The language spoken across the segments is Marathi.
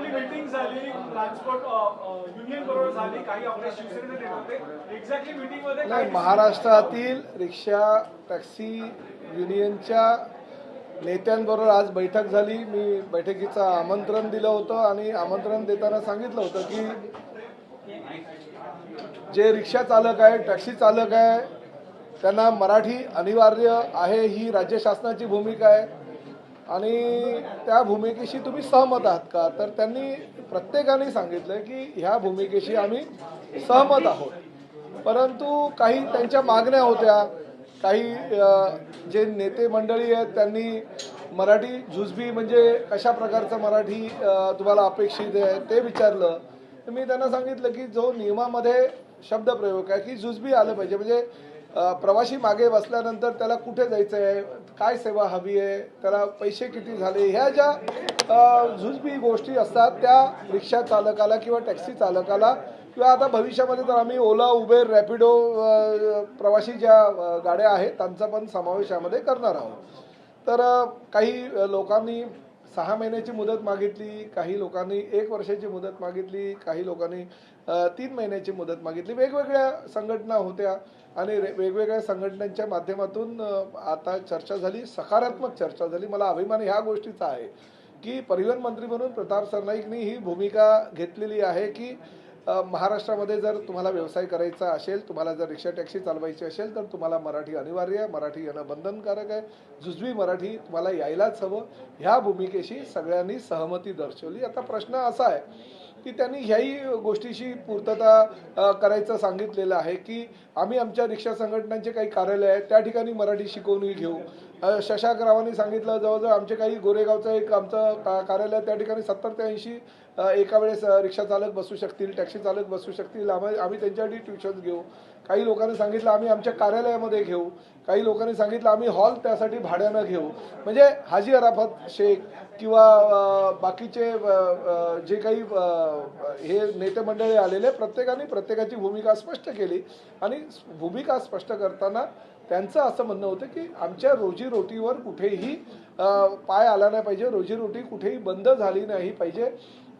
आपली मीटिंग झाली, ट्रान्सपोर्ट युनियन बरोबर झाली, काही आपले शिवसेनेचे नेते होते. एक्झॅक्टली मीटिंग मध्ये नाही, महाराष्ट्रातील रिक्षा टॅक्सी युनियनच्या नेत्यांबरोबर आज बैठक झाली. मी बैठकीचं आमंत्रण दिलं होतं आणि आमंत्रण देताना सांगितलं होतं की जे रिक्षा चालक आहे, टॅक्सी चालक आहे, त्यांना मराठी अनिवार्य आहे, ही राज्य शासनाची भूमिका आहे आणि त्या भूमिकेशी तुम्ही सहमत आहात का? तर त्यांनी प्रत्येकाने सांगितलं की ह्या भूमिकेशी आम्ही सहमत आहोत, परंतु काही त्यांच्या मागण्या होत्या. काही जे नेते मंडळी आहेत त्यांनी मराठी जुजबी म्हणजे कशा प्रकारचं मराठी तुम्हाला अपेक्षित आहे ते विचारलं. मी त्यांना सांगितलं की जो नियमामध्ये शब्दप्रयोग आहे की जुजबी आलं पाहिजे, म्हणजे प्रवासी मागे बसल्यानंतर त्याला कुठे जायचं आहे, काय सेवा हवी आहे, त्याला पैसे किती झाले, ह्या ज्या जुजबी गोष्टी असतात त्या रिक्षा चालकाला किंवा टॅक्सी चालकाला किंवा आता भविष्यामध्ये तर आम्ही ओला, उबेर, रॅपिडो प्रवासी ज्या गाड्या आहेत त्यांचा पण समावेश यामध्ये करणार आहोत. तर काही लोकांनी 6 महिन्याची मुदत मागितली, काही लोकांनी 1 वर्षाची मुदत मागितली, काही लोकांनी 3 महिन्याची मुदत मागितली. वेगवेगळ्या संघटना होत्या आणि वेगवेगळ्या संघटनांच्या माध्यमातून आता चर्चा झाली, सकारात्मक चर्चा झाली. मला अभिमान ह्या गोष्टीचा आहे की परिवहन मंत्री म्हणून प्रताप सरनाईकनी ही भूमिका घेतलेली आहे की महाराष्ट्रामध्ये जर तुम्हाला व्यवसाय करायचा असेल, तुम्हाला जर रिक्षा टॅक्सी चालवायची असेल तर तुम्हाला मराठी अनिवार्य आहे, मराठी येणं बंधनकारक आहे, जुजबी मराठी तुम्हाला यायलाच हवं. ह्या भूमिकेशी सगळ्यांनी सहमती दर्शवली. आता प्रश्न असा आहे की त्यांनी ह्याही गोष्टीशी पूर्तता करायचं सांगितलेलं आहे की आम्ही आमच्या रिक्षा संघटनांचे काही कार्यालय आहेत त्या ठिकाणी मराठी शिकवणी घेऊ. शशांक रावांनी सांगितलं जवळजवळ आमचे काही गोरेगावचं एक आमचं कार्यालय त्या ठिकाणी 70 ते 80 एका वेळेस रिक्षा चालक बसू शकतील, टॅक्सी चालक बसू शकतील, आम्ही त्यांच्यासाठी ट्युशन्स घेऊ. काही लोकांनी सांगितलं आम्ही आमच्या कार्यालयामध्ये घेऊ, काही लोकांनी सांगितलं आम्ही हॉल त्यासाठी भाड्यानं घेऊ. म्हणजे हाजी अराफत शेख किंवा बाकीचे जे काही हे नेते मंडळी आलेले प्रत्येकाने प्रत्येकाची भूमिका स्पष्ट केली आणि भूमिका स्पष्ट करताना त्यांचं असं म्हणणं होतं की आमच्या रोजीरोटीवर कुठेही पाय आला नाही पाहिजे, रोजीरोटी कुठेही बंद झाली नाही पाहिजे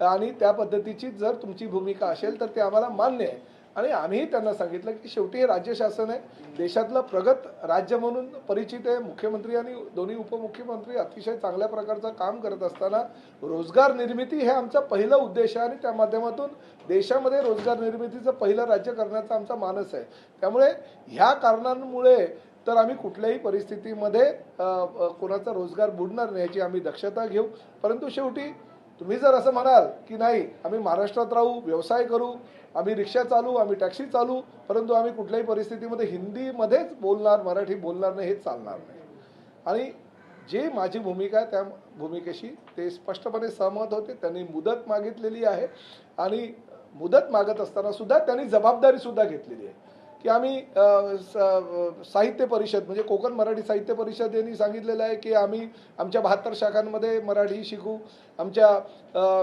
आणि त्या पद्धतीची जर तुमची भूमिका असेल तर ते आम्हाला मान्य आहे. आणि आम्ही त्यांना सांगितलं की शेवटी हे राज्य शासन आहे, देशातलं प्रगत राज्य म्हणून परिचित आहे. मुख्यमंत्री आणि दोन्ही उपमुख्यमंत्री अतिशय चांगल्या प्रकारचं काम करत असताना रोजगार निर्मिती हे आमचा पहिला उद्देश आहे आणि त्या माध्यमातून देशामध्ये रोजगार निर्मितीचं पहिलं राज्य करण्याचा आमचा मानस आहे. त्यामुळे ह्या कारणांमुळे तर आम्ही कुठल्याही परिस्थितीमध्ये कोणाचा रोजगार बुडणार नाही याची आम्ही दक्षता घेऊ. परंतु शेवटी तुम्ही जर असं म्हणाल की नाही आम्ही महाराष्ट्रात राहू, व्यवसाय करू, आम्ही रिक्षा चालू, आम्ही टॅक्सी चालू, परंतु आम्ही कुठल्याही परिस्थितीमध्ये हिंदीमध्येच बोलणार, मराठी बोलणार नाही, हे चालणार नाही. आणि जे माझी भूमिका आहे त्या भूमिकेशी ते स्पष्टपणे सहमत होते. त्यांनी मुदत मागितलेली आहे आणि मुदत मागत असताना सुद्धा त्यांनी जबाबदारी सुद्धा घेतलेली आहे की आम्ही साहित्य परिषद म्हणजे कोकण मराठी साहित्य परिषद यांनी सांगितलेलं आहे की आम्ही आमच्या 72 शाखांमध्ये मराठी शिकू. आमच्या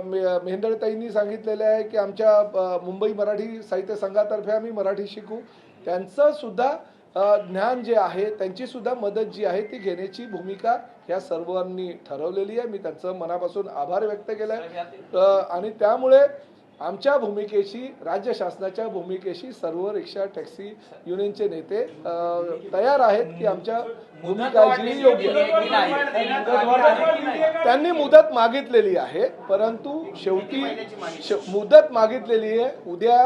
मेहंदळताईंनी सांगितलेलं आहे की आमच्या मुंबई मराठी साहित्य संघातर्फे आम्ही मराठी शिकू. त्यांचं सुद्धा ज्ञान जे आहे, त्यांची सुद्धा मदत जी आहे ती घेण्याची भूमिका ह्या सर्वांनी ठरवलेली आहे. मी त्यांचं मनापासून आभार व्यक्त केला आहे आणि त्यामुळे आमच्या भूमिकेशी, राज्य शासनाच्या भूमिकेशी सर्व रिक्षा टॅक्सी युनियनचे नेते तयार आहेत की आमच्या भूमिका जी योग्य त्यांनी मुदत मागितलेली आहे, परंतु शेवटी मुदत मागितलेली आहे. उद्या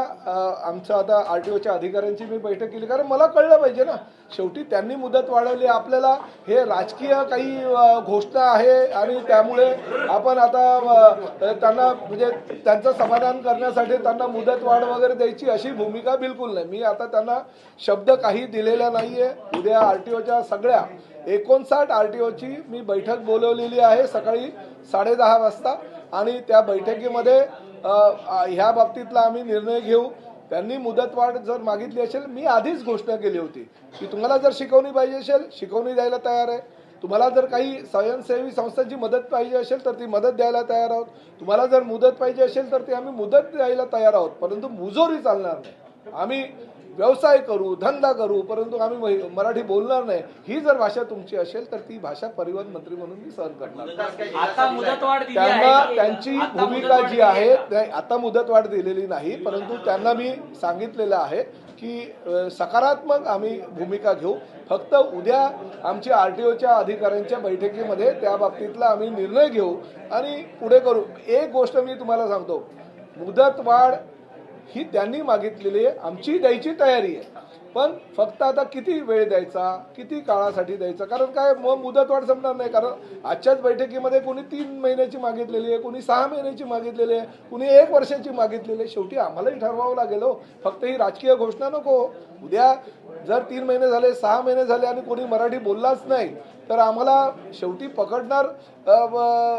आमचं आता RTOच्या अधिकाऱ्यांची मी बैठक केली, कारण मला कळलं पाहिजे ना, शेवटी त्यांनी मुदत वाढवली. आपल्याला हे राजकीय काही घोषणा आहे आणि त्यामुळे आपण आता त्यांना म्हणजे त्यांचं समाधान करण्यासाठी त्यांना मुदतवाढ वगैरे द्यायची अशी भूमिका बिलकुल नाही. मी आता त्यांना शब्द काही दिलेला नाहीये. उद्या RTOच्या सगळ्या 59 RTOची मी बैठक बोलवलेली आहे सकाळी 10:30 वाजता आणि त्या बैठकीमध्ये ह्या बाबतीतला आम्ही निर्णय घेऊ. त्यांनी मुदतवाढ जर मागितली असेल, मी आधीच घोषणा केली होती की तुम्हाला जर शिकवणी पाहिजे असेल शिकवणी द्यायला तयार आहे, तुम्हाला जर काही स्वयंसेवी संस्थांची मदत पाहिजे असेल तर ती मदत द्यायला तयार आहोत, तुम्हाला जर मुदत पाहिजे असेल तर ती आम्ही मुदत द्यायला तयार आहोत, परंतु मुजोरी चालणार नाही. आम्ही व्यवसाय करू, धंदा करू, परंतु आम्ही मराठी बोलणार नाही, ही जर भाषा तुमची असेल तर ती भाषा परिवहन मंत्री म्हणून मी सहन करणार. आता मुदतवाढ दिली आहे त्यांना का? त्यांची आता भूमिका मुदतवाढ जी दिली आहे का? आता मुदतवाढ दिलेली नाही, परंतु त्यांना मी सांगितलेलं आहे की सकारात्मक आम्ही भूमिका घेऊ. फक्त उद्या आमची आरटीओच्या अधिकाऱ्यांच्या बैठकीमध्ये त्या बाबतीतला आम्ही निर्णय घेऊ आणि पुढे करू. एक गोष्ट मी तुम्हाला सांगतो, मुदतवाढ ही त्यांनी मागितलेली आहे, आमची द्यायची तयारी आहे, पण फक्त आता किती वेळ द्यायचा, किती काळासाठी द्यायचा, कारण काय मग मुदतवाढ संपणार नाही. कारण आजच्याच बैठकीमध्ये कोणी 3 महिन्याची मागितलेली आहे, कोणी 6 महिन्याची मागितलेली आहे, कोणी 1 वर्षाची मागितलेली आहे. शेवटी आम्हालाही ठरवावं लागेल हो, फक्त ही राजकीय घोषणा नको. उद्या जर 3 महिने झाले, 6 महिने झाले आणि कोणी मराठी बोललाच नाही तर आम्हाला शेवटी पकडणार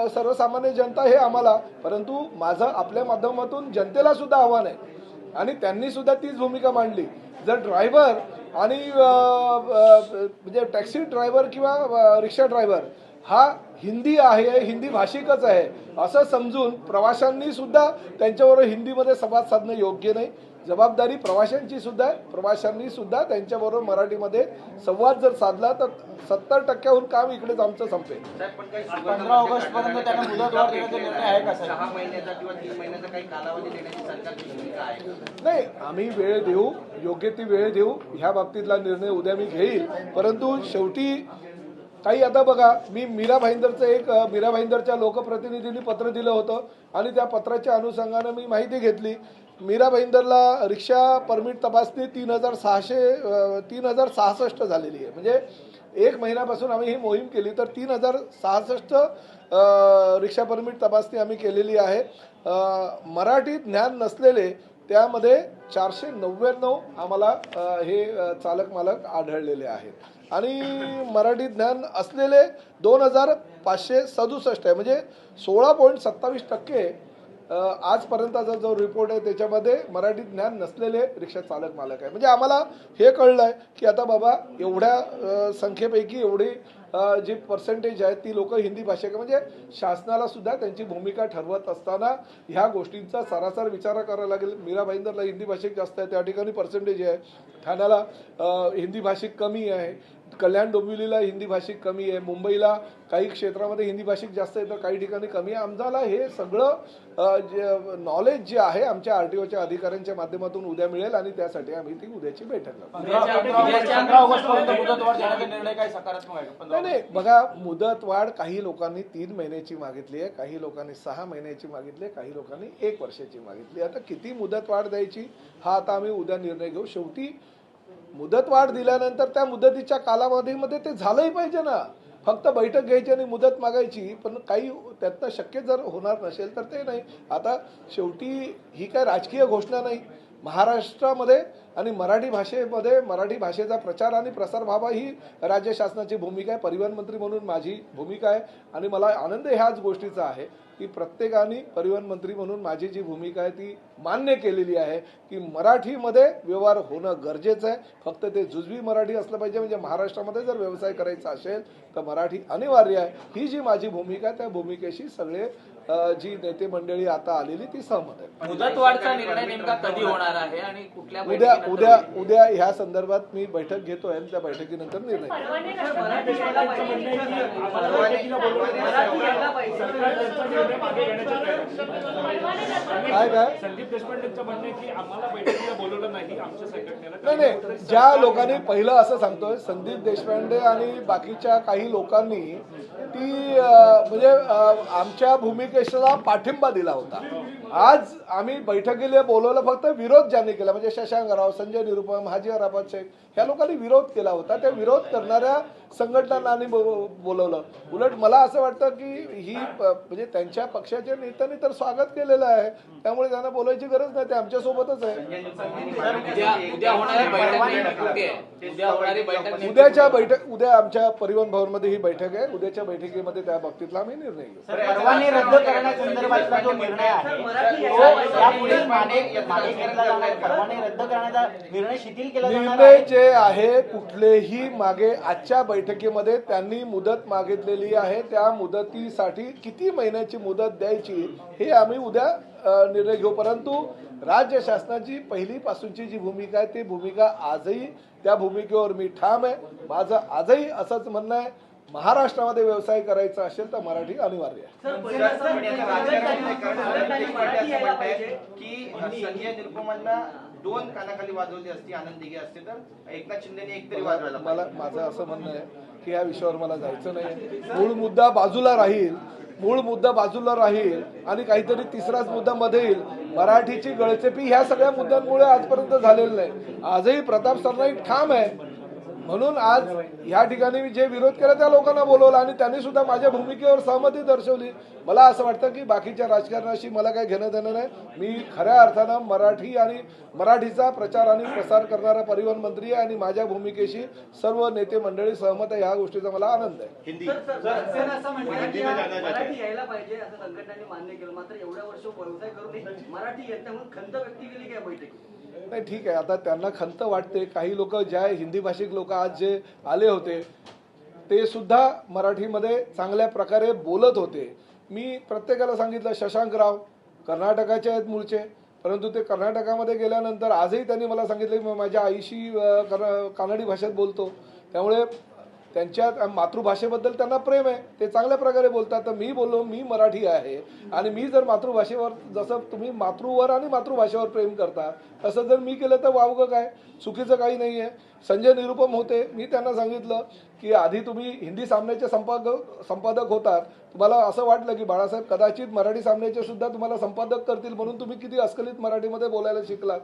सर्वसामान्य जनता हे आम्हाला. परंतु माझं आपल्या माध्यमातून जनतेला सुद्धा आव्हान आहे आणि त्यांनी सुद्धा तीच भूमिका मांडली. जर ड्रायव्हर आणि म्हणजे टॅक्सी ड्रायव्हर किंवा रिक्षा ड्रायव्हर हा हिंदी आहे, हिंदी भाषिकच आहे असं समजून प्रवाशांनी सुद्धा त्यांच्याबरोबर हिंदीमध्ये संवाद साधणं योग्य नाही. जबाबदारी प्रवाशांची सुद्धा आहे. प्रवाशांनी सुद्धा त्यांच्याबरोबर मराठीमध्ये संवाद जर साधला तर 70% काम इकडेच आमचं संपेल. 15 ऑगस्ट पर्यंत त्यांना मुदतवाढ देण्याचा निर्णय आहे का सर? 6 महिन्याचा किंवा 3 महिन्याचा काही कालावधी देण्याची सरकारची भूमिका आहे? नाही, आम्ही वेळ देऊ, योग्य ती वेळ देऊ. ह्या बाबतीतला निर्णय उद्या मी घेईल. परंतु शेवटी काही आता बघा, मी मीरा भाईंदरच्या लोकप्रतिनिधींनी पत्र दिलं होतं आणि त्या पत्राच्या अनुषंगानं मी माहिती घेतली. मीरा भाईंदरला रिक्षा परमिट तपासणी 3066 झालेली आहे. म्हणजे 1 महिन्यापासून आम्ही ही मोहीम केली तर 3066 रिक्षा परमिट तपासणी आम्ही केलेली आहे. मराठी ज्ञान नसलेले त्यामध्ये 499 आम्हाला हे चालक मालक आढळलेले आहेत आणि मराठी ज्ञान असलेले 2567 आहे. म्हणजे 16.27% आजपर्यंतचा जो रिपोर्ट आहे त्याच्यामध्ये मराठी ज्ञान नसलेले रिक्षा चालक मालक आहे. म्हणजे आम्हाला हे कळलं आहे की आता बाबा एवढ्या संख्येपैकी एवढी जी पर्सेंटेज आहे ती लोक हिंदी भाषिक, म्हणजे शासनाला सुद्धा त्यांची भूमिका ठरवत असताना ह्या गोष्टींचा सरासर विचार करावा लागेल. मीरा भाईंदरला हिंदी भाषिक जास्त आहे, त्या ठिकाणी पर्सेंटेज आहे. ठाण्याला हिंदी भाषिक कमी आहे, कल्याण डोंबिवलीला हिंदी भाषिक कमी आहे, मुंबईला काही क्षेत्रामध्ये हिंदी भाषिक जास्त आहे तर काही ठिकाणी कमी आहे. आम्हाला हे सगळं नॉलेज जे आहे आमच्या आरटीओच्या अधिकाऱ्यांच्या माध्यमातून उद्या मिळेल आणि त्यासाठी आम्ही ती उद्याची बैठक लावू. 15 ऑगस्ट पर्यंत मुदतवाढ देण्याचा निर्णय काय सकारात्मक आहे का? नाही, बघा, मुदतवाढ काही लोकांनी 3 महिन्याची मागितली आहे, काही लोकांनी 6 महिन्याची मागितली आहे, काही लोकांनी 1 वर्षाची मागितली. आता किती मुदतवाढ द्यायची हा आता आम्ही उद्या निर्णय घेऊ. शेवटी मुदतवाढ दिल्यानंतर त्या मुदतीच्या कालावधीमध्ये ते झालंही पाहिजे ना. फक्त बैठक घ्यायची आणि मुदत मागायची, पण काही त्यातनं शक्य जर होणार नसेल तर ते नाही. आता शेवटी ही काय राजकीय घोषणा नाही. महाराष्ट्रामध्ये आणि मराठी भाषेमध्ये मराठी भाषेचा प्रचार आणि प्रसार व्हावा ही राज्य शासनाची भूमिका आहे. परिवहन मंत्री म्हणून माझी भूमिका आहे आणि मला आनंद ह्याच गोष्टीचा आहे की प्रत्येकाने परिवहन मंत्री म्हणून माझी जी भूमिका आहे ती मान्य केलेली आहे की मराठीमध्ये व्यवहार होणं गरजेचं आहे. फक्त ते जुजवी मराठी असलं पाहिजे. म्हणजे महाराष्ट्रामध्ये जर व्यवसाय करायचा असेल तर मराठी अनिवार्य आहे. ही जी माझी भूमिका आहे त्या भूमिकेशी सगळे जी नेते मंडळी आता आलेली ती सहमत आहे. मुदतवाढचा निर्णय नेमका कधी होणार आहे आणि कुठल्या बैठकीनंतर उद्या ह्या संदर्भात मी बैठक घेतोय आणि त्या बैठकीनंतर निर्णय घेतो. काय संदीप देशपांडेंचं म्हणणं आहे की आम्हाला बैठकीला बोलवलं नाही आमच्या संघटनेला. नाही, ज्या लोकांनी पहिलं असं सांगतोय संदीप देशपांडे आणि बाकीच्या काही लोकांनी ती म्हणजे आमच्या भूमिकेला पाठिंबा दिला होता. आज आम्ही बैठकीला बोलवलं, फक्त विरोध ज्यांनी केला म्हणजे शशांक राव, संजय निरुपम, हाजी अराफत शेख ह्या लोकांनी विरोध केला होता. त्या विरोध करणाऱ्या संघटनांनी बोलवलं. उलट मला असं वाटतं की ही म्हणजे त्यांच्या पक्षाच्या नेत्यांनी तर स्वागत केलेलं आहे, त्यामुळे त्यांना बोलायची गरज नाही. ते आमच्या सोबतच आहे. उद्या होणारी बैठक कुठे आहे? उद्या होणारी बैठक उद्या आमच्या परिवहन भवनमध्ये ही बैठक आहे. उद्याच्या बैठकीमध्ये त्या बाबतीतला आम्ही निर्णय घेऊ. परवाने रद्द करण्यासंदर्भातला जो निर्णय आहे तो यापुढे मागे घेतला जाणार. परवाने रद्द करण्याचा निर्णय शिथिल केला जाणार निर्णय आहे. जे जे आहे कुठलेही मागे आजच्या बैठकीमध्ये त्यांनी मुदत मागितलेली आहे, त्या मुदतीसाठी किती महिन्याची मुदत द्यायची हे आम्ही उद्या निर्णय घेऊ. परंतु राज्य शासनाची पहिलीपासूनची जी भूमिका आहे ती भूमिका आजही त्या भूमिकेवर मी ठाम आहे. माझं आजही असंच म्हणणं आहे, महाराष्ट्रामध्ये व्यवसाय करायचा असेल तर मराठी अनिवार्य आहे. की संजय निरुपमला 2 कानाखाली वाजवली असती, आनंद दिघे असते तर एकनाथ शिंदेने एक तरी वाजवायला मला माझं असं म्हणणं आहे की या विषयावर मला जायचं नाही. मूळ मुद्दा बाजूला राहील आणि काहीतरी तिसराच मुद्दा मध्ये येईल. मराठीची गळचेपी ह्या सगळ्या मुद्द्यांमुळे आजपर्यंत झालेलं नाही. आजही प्रताप सरनाईक ठाम आहे. म्हणून आज या ठिकाणी मी जे विरोध केला त्या लोकांना बोलवलं आणि त्यांनी सुद्धा माझ्या भूमिकेवर सहमती दर्शवली. मला असं वाटतं की बाकीच्या राजकारणाशी मला काही घेणं देणं नाही. मी खऱ्या अर्थानं मराठी आणि मराठीचा प्रचार आणि प्रसार करणारा परिवहन मंत्री आहे आणि माझ्या भूमिकेशी सर्व नेते मंडळी सहमत आहे. ह्या गोष्टीचा मला आनंद आहे. मराठी यायला पाहिजे असं संघटनांनी मान्य केलं, मात्र एवढ्या वर्ष व्यवसाय करून मराठी येत नाही म्हणून खंत व्यक्त केली काय बैठकीत? नाही, ठीक आहे. आता त्यांना खंत वाटते. काही लोक ज्या हिंदी भाषिक लोक आज जे आले होते ते सुद्धा मराठीमध्ये चांगल्या प्रकारे बोलत होते. मी प्रत्येकाला सांगितलं, शशांकराव कर्नाटकाचे आहेत मूळचे, परंतु ते कर्नाटकामध्ये गेल्यानंतर आजही त्यांनी मला सांगितलं की माझ्या आईशी कानडी भाषेत बोलतो. त्यामुळे त्यांच्या मातृभाषेबद्दल त्यांना प्रेम आहे, ते चांगल्या प्रकारे बोलतात. तर मी बोललो मी मराठी आहे आणि मी जर मातृभाषेवर, जसं तुम्ही मातृवर आणि मातृभाषेवर प्रेम करता तसं जर मी केलं तर वावगं काय, चुकीचं काही नाही आहे. संजय निरुपम होते, मी त्यांना सांगितलं की आधी तुम्ही हिंदी सामन्याचे संपादक होतात, तुम्हाला असं वाटलं की बाळासाहेब कदाचित मराठी सामन्याचे सुद्धा तुम्हाला संपादक करतील म्हणून तुम्ही किती अस्खलित मराठीमध्ये बोलायला शिकलात.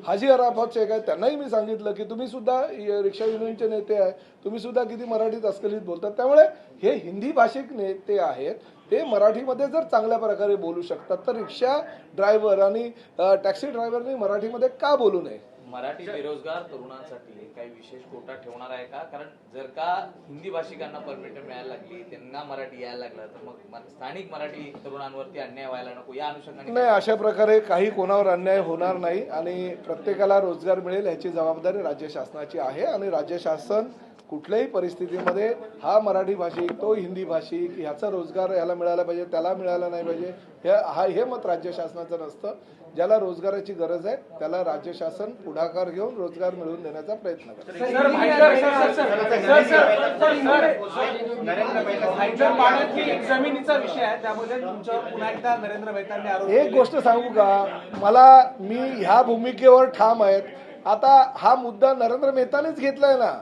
हाजी अराफत शेख आहे, त्यांनाही मी सांगितलं की तुम्ही सुद्धा रिक्षा युनियनचे नेते आहे, तुम्ही सुद्धा किती मराठीत अस्खलित बोलतात. त्यामुळे हे हिंदी भाषिक नेते आहेत, ते मराठीमध्ये जर चांगल्या प्रकारे बोलू शकतात तर रिक्षा ड्रायव्हर आणि टॅक्सी ड्रायव्हरनी मराठीमध्ये का बोलू नये? मराठी बेरोजगार तरुणांसाठी काही विशेष कोटा ठेवणार आहे का? कारण जर का हिंदी भाषिकांना परमिट मिळायला लागली, त्यांना मराठी यायला लागलं तर मग स्थानिक मराठी तरुणांवरती अन्याय व्हायला नको या अनुषंगाने नाही, अशा प्रकारे काही कोणावर अन्याय होणार नाही आणि प्रत्येकाला रोजगार मिळेल याची जबाबदारी राज्य शासनाची आहे. आणि राज्य शासन कुठल्याही परिस्थितीमध्ये हा मराठी भाषिक तो हिंदी भाषिक ह्याचा रोजगार याला मिळाला पाहिजे त्याला मिळाला नाही पाहिजे हे मत राज्य शासनाचं नसतं. ज्याला रोजगाराची गरज आहे त्याला राज्य शासन पुढाकार घेऊन रोजगार मिळवून देण्याचा प्रयत्न करते. जमिनीचा विषय आहे, त्यामध्ये तुमच्यावर पुन्हा एकदा नरेंद्र मेहतांनी आरोप एक गोष्ट सांगू का, मी ह्या भूमिकेवर ठाम आहेत. आता हा मुद्दा नरेंद्र मेहतानीच घेतलाय ना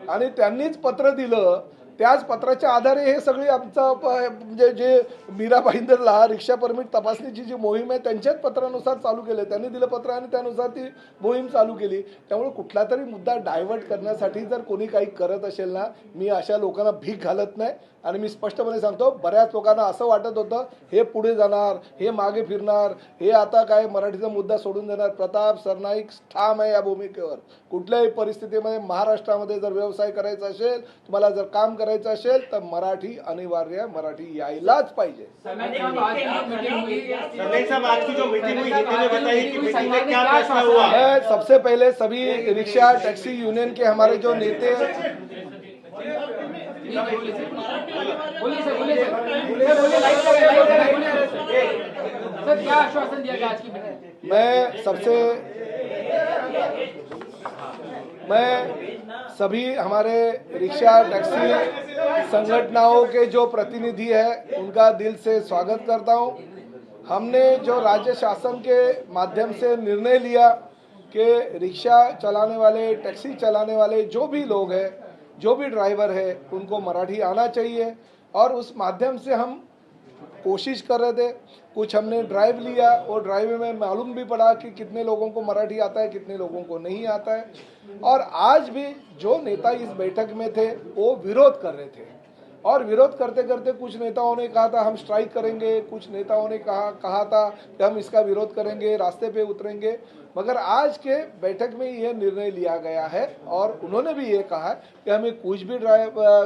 आणि त्यांनीच पत्र दिलं, त्याच पत्राच्या आधारे हे सगळी आमचं म्हणजे जे मीरा भाईंदरला रिक्षा परमिट तपासणीची जी मोहीम आहे त्यांच्याच पत्रानुसार चालू केलं. त्यांनी दिलं पत्र आणि त्यानुसार ती मोहीम चालू केली. त्यामुळे कुठला तरी मुद्दा डायव्हर्ट करण्यासाठी जर कोणी काही करत असेल ना, मी अशा लोकांना भीक घालत नाही. आणि मी स्पष्टपणे सांगतो, बऱ्याच लोकांना असं वाटत होतं हे पुढे जाणार, हे मागे फिरणार, हे आता काय मराठीचा मुद्दा सोडून देणार. प्रताप सरनाईक ठाम आहे या भूमिकेवर. कुठल्याही परिस्थितीमध्ये महाराष्ट्रामध्ये जर व्यवसाय करायचा असेल, तुम्हाला जर काम करायचं असेल तर मराठी अनिवार्य, मराठी यायलाच पाहिजे. सबसे पहले सभी रिक्शा टैक्सी यूनियन के हमारे जो नेते सर क्या आश्वासन दिया गया आज की मीटिंग? मैं सभी हमारे रिक्शा टैक्सी संगठनों के जो प्रतिनिधि हैं उनका दिल से स्वागत करता हूं। हमने जो राज्य शासन के माध्यम से निर्णय लिया कि रिक्शा चलाने वाले, टैक्सी चलाने वाले जो भी लोग हैं, जो भी ड्राइवर है, उनको मराठी आना चाहिए और उस माध्यम से हम कोशिश कर रहे थे। कुछ हमने ड्राइव लिया और ड्राइव में मालूम भी पड़ा कि कितने लोगों को मराठी आता है, कितने लोगों को नहीं आता है। और आज भी जो नेता इस बैठक में थे वो विरोध कर रहे थे और विरोध करते करते कुछ नेताओं ने कहा था हम स्ट्राइक करेंगे, कुछ नेताओं ने कहा था कि हम इसका विरोध करेंगे, रास्ते पे उतरेंगे। मगर आज के बैठक में यह निर्णय लिया गया है और उन्होंने भी ये कहा कि हमें कुछ भी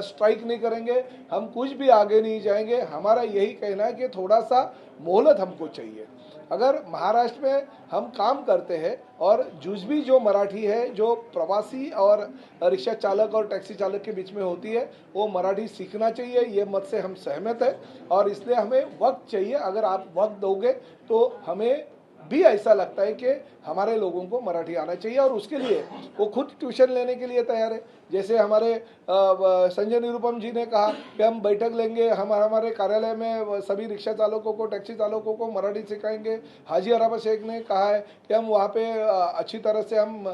स्ट्राइक नहीं करेंगे, हम कुछ भी आगे नहीं जाएंगे। हमारा यही कहना है कि थोड़ा सा मोहलत हमको चाहिए। अगर महाराष्ट्र में हम काम करते हैं और जुजबी जो मराठी है, जो प्रवासी और रिक्शा चालक और टैक्सी चालक के बीच में होती है, वो मराठी सीखना चाहिए, ये मत से हम सहमत है। और इसलिए हमें वक्त चाहिए। अगर आप वक्त दोगे तो हमें भी ऐसा लगता है कि हमारे लोगों को मराठी आना चाहिए और उसके लिए वो खुद ट्यूशन लेने के लिए तैयार है। जैसे हमारे संजय निरुपम जी ने कहा कि हम बैठक लेंगे, हम हमारे कार्यालय में सभी रिक्शा चालकों को, टैक्सी चालकों को मराठी सिखाएंगे। हाजी अराबा शेख ने कहा है कि हम वहाँ पे अच्छी तरह से हम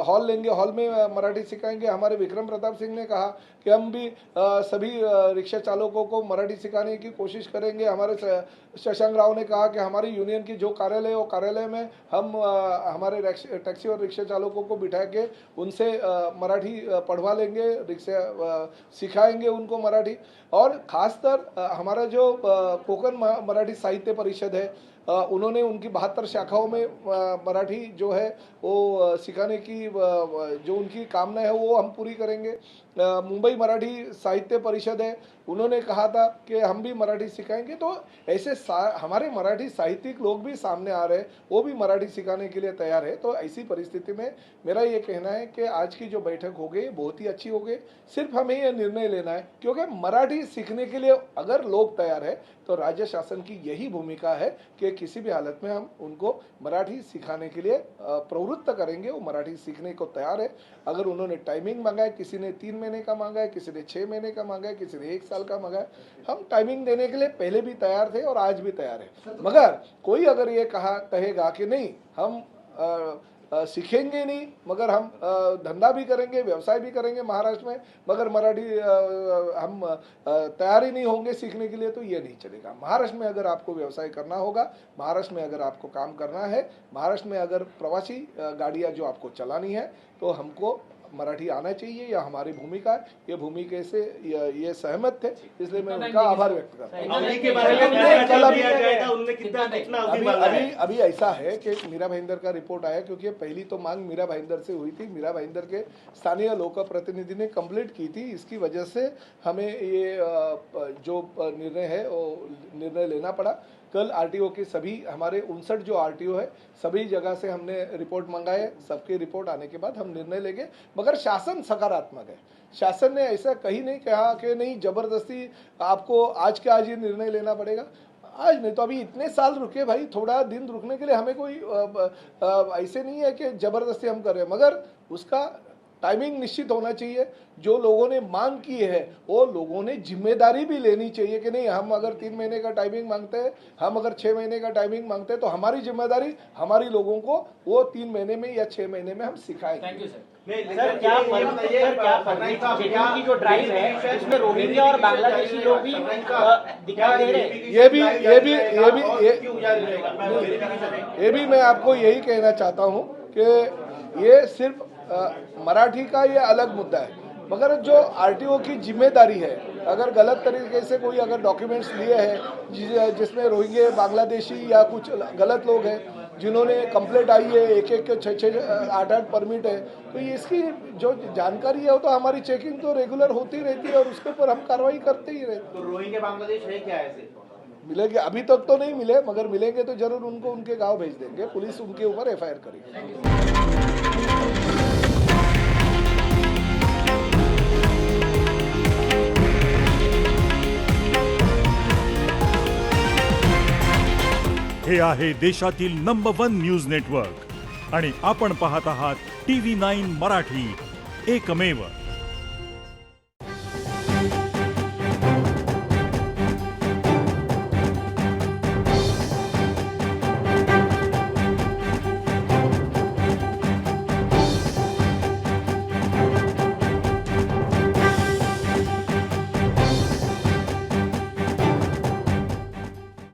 हॉल लेंगे, हॉल में मराठी सिखाएंगे। हमारे विक्रम प्रताप सिंह ने कहा कि हम भी सभी रिक्शा चालकों को मराठी सिखाने की कोशिश करेंगे। हमारे शशांक राव ने कहा कि हमारी यूनियन की जो कार्यालय है वो कार्यालय में हम हमारे टैक्सी और रिक्शा चालकों को बिठा के उनसे मराठी पढ़वा लेंगे, रिक्शा सिखाएंगे उनको मराठी। और खासकर हमारा जो कोकण मराठी साहित्य परिषद है, उन्होंने उनकी 72 शाखाओं में मराठी जो है वो सिखाने की जो उनकी कामना है वो हम पूरी करेंगे। मुंबई मराठी साहित्य परिषद है, उन्होंने कहा था कि हम भी मराठी सिखाएंगे। तो ऐसे हमारे मराठी साहित्यिक लोग भी सामने आ रहे हैं, वो भी मराठी सिखाने के लिए तैयार है। तो ऐसी परिस्थिति में मेरा ये कहना है कि आज की जो बैठक हो गई बहुत ही अच्छी हो गई। सिर्फ हमें ये निर्णय लेना है, क्योंकि मराठी सीखने के लिए अगर लोग तैयार है तो राज्य शासन की यही भूमिका है कि किसी भी हालत में हम उनको मराठी सिखाने के लिए प्रवृत्त करेंगे। वो मराठी सीखने को तैयार है। अगर उन्होंने टाइमिंग मांगा है, किसी ने 3 महीने का मांगा है, किसी ने 6 महीने का मांगा है, किसी ने 1 साल का मांगा है, हम टाइमिंग देने के लिए पहले भी तैयार थे और आज भी तैयार है। मगर कोई अगर ये कहेगा कि नहीं हम सीखेंगे नहीं, मगर हम धंधा भी करेंगे, व्यवसाय भी करेंगे महाराष्ट्र में, मगर मराठी हम तैयार ही नहीं होंगे सीखने के लिए, तो ये नहीं चलेगा। महाराष्ट्र में अगर आपको व्यवसाय करना होगा, महाराष्ट्र में अगर आपको काम करना है, महाराष्ट्र में अगर प्रवासी गाड़ियाँ जो आपको चलानी है, तो हमको मराठी आना चाहिए। यह हमारी भूमिका है। ये भूमिका से ये सहमत थे, इसलिए मैं उनका आभार व्यक्त करता हूँ। अभी ऐसा है कि मीरा भाईंदर का रिपोर्ट आया, क्योंकि पहली तो मांग मीरा भाईंदर से हुई थी। मीरा भाईंदर के स्थानीय लोक प्रतिनिधि ने कंप्लीट की थी। इसकी वजह से हमें ये जो निर्णय है वो निर्णय लेना पड़ा। कल आरटीओ के सभी हमारे 59 जो आरटीओ है सभी जगह से हमने रिपोर्ट मंगाए। सबके रिपोर्ट आने के बाद हम निर्णय लेंगे। मगर शासन सकारात्मक है। शासन ने ऐसा कहीं नहीं कहा कि नहीं जबरदस्ती आपको आज के आज ये निर्णय लेना पड़ेगा। आज नहीं तो अभी इतने साल रुके भाई, थोड़ा दिन रुकने के लिए हमें कोई ऐसे नहीं है कि जबरदस्ती हम कर रहे हैं, मगर उसका टाइमिंग निश्चित होना चाहिए। जो लोगों ने मांग की है वो लोगों ने जिम्मेदारी भी लेनी चाहिए कि नहीं, हम अगर 3 महीने का टाइमिंग मांगते हैं, हम अगर 6 महीने का टाइमिंग मांगते हैं, तो हमारी जिम्मेदारी हमारी लोगों को वो 3 महीने में या 6 महीने में हम सिखाएंगे। Thank you sir. सर क्या शेड्यूल की जो ड्राइव है उसमें रोहिंग्या और बांग्लादेशी लोग भी दिखाई दे रहे हैं। ये भी मैं आपको यही कहना चाहता हूँ कि ये सिर्फ मराठी का ये अलग मुद्दा है, मगर जो आरटीओ की जिम्मेदारी है, अगर गलत तरीके से कोई अगर डॉक्यूमेंट्स लिए हैं जिसमें रोहिंग्या बांग्लादेशी या कुछ गलत लोग हैं जिन्होंने कंप्लेंट आई है, 1-1 के 6-6 8-8 परमिट है, तो ये इसकी जो जानकारी है वो तो हमारी चेकिंग तो रेगुलर होती रहती है और उसके ऊपर हम कार्रवाई करते ही रहते हैं। तो रोहिंग्या बांग्लादेश है क्या ऐसे? मिलेंगे, अभी तक तो नहीं मिले, मगर मिलेंगे तो जरूर उनको उनके गांव भेज देंगे। पुलिस उनके ऊपर एफआईआर करेगी। हे आहे देशातील नंबर 1 न्यूज नेटवर्क आणि आपण पाहत आहात TV9 मराठी, एकमेव।